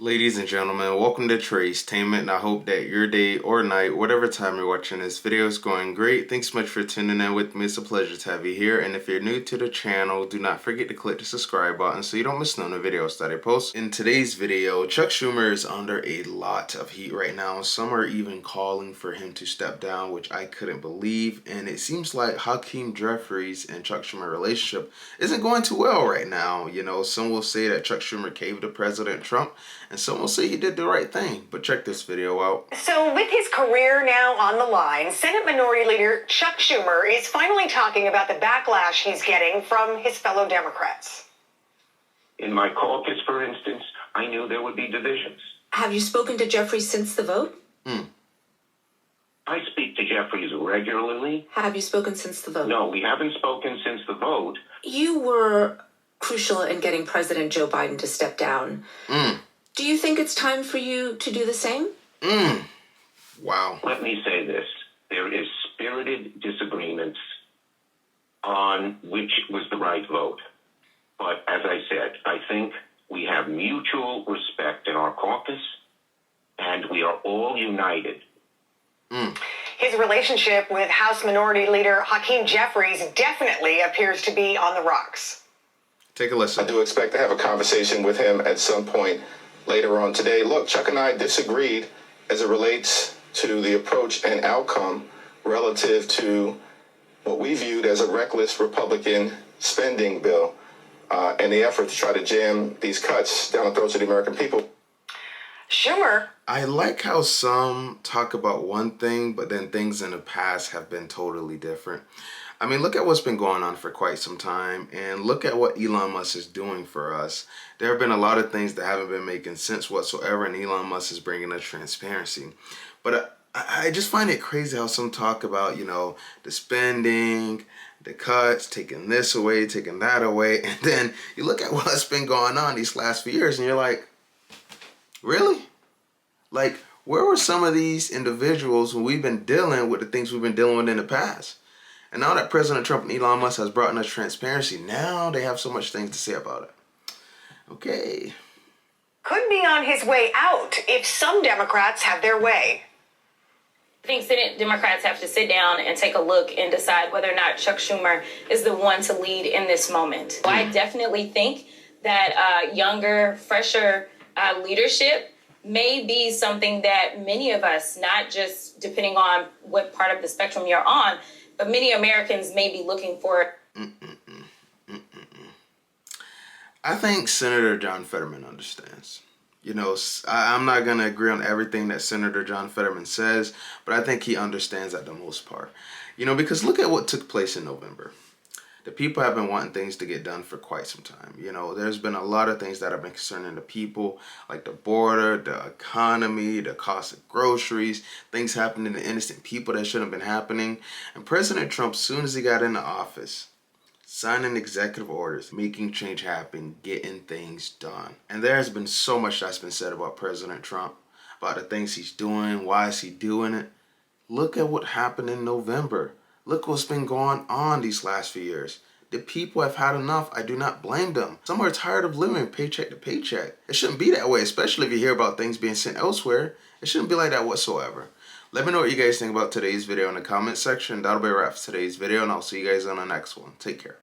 Ladies and gentlemen, welcome to Tracetainment, and I hope that your day or night, whatever time you're watching this video, is going great. Thanks so much for tuning in with me. It's a pleasure to have you here, and if you're new to the channel, do not forget to click the subscribe button so you don't miss none of the videos that I post. In today's video, Chuck Schumer is under a lot of heat right now. Some are even calling for him to step down, which I couldn't believe, and it seems like Hakeem Jeffries and Chuck Schumer relationship isn't going too well right now. You know, some will say that Chuck Schumer caved to President Trump, and some will say he did the right thing, but check this video out. So with his career now on the line, Senate Minority Leader Chuck Schumer is finally talking about the backlash he's getting from his fellow Democrats. In my caucus, for instance, I knew there would be divisions. Have you spoken to Jeffries since the vote? I speak to Jeffries regularly. Have you spoken since the vote? No, we haven't spoken since the vote. You were crucial in getting President Joe Biden to step down. Do you think it's time for you to do the same? Wow. Let me say this. There is spirited disagreements on which was the right vote. But as I said, I think we have mutual respect in our caucus, and we are all united. His relationship with House Minority Leader Hakeem Jeffries definitely appears to be on the rocks. Take a listen. I do expect to have a conversation with him at some point later on today. Look, Chuck and I disagreed as it relates to the approach and outcome relative to what we viewed as a reckless Republican spending bill and the effort to try to jam these cuts down the throats of the American people. Schumer. I like how some talk about one thing, but then things in the past have been totally different. I mean, look at what's been going on for quite some time, and look at what Elon Musk is doing for us. There have been a lot of things that haven't been making sense whatsoever, and Elon Musk is bringing us transparency. But I just find it crazy how some talk about, you know, the spending, the cuts, taking this away, taking that away, and then you look at what's been going on these last few years, and you're like, really? Like, where were some of these individuals when we've been dealing with the things we've been dealing with in the past? And now that President Trump and Elon Musk has brought in us transparency, now they have so much things to say about it. Okay. Could be on his way out if some Democrats have their way. I think Senate Democrats have to sit down and take a look and decide whether or not Chuck Schumer is the one to lead in this moment. I definitely think that younger, fresher leadership may be something that many of us, not just depending on what part of the spectrum you're on, but many Americans may be looking for. I think Senator John Fetterman understands. You know, I'm not going to agree on everything that Senator John Fetterman says, but I think he understands at the most part. You know, because look at what took place in November. The people have been wanting things to get done for quite some time. You know, there's been a lot of things that have been concerning the people, like the border, the economy, the cost of groceries, things happening to innocent people that shouldn't have been happening. And President Trump, as soon as he got into office, signing executive orders, making change happen, getting things done. And there has been so much that's been said about President Trump, about the things he's doing, why is he doing it. Look at what happened in November. Look what's been going on these last few years. The people have had enough. I do not blame them. Some are tired of living paycheck to paycheck. It shouldn't be that way, especially if you hear about things being sent elsewhere. It shouldn't be like that whatsoever. Let me know what you guys think about today's video in the comment section. That'll be a wrap for today's video, and I'll see you guys on the next one. Take care.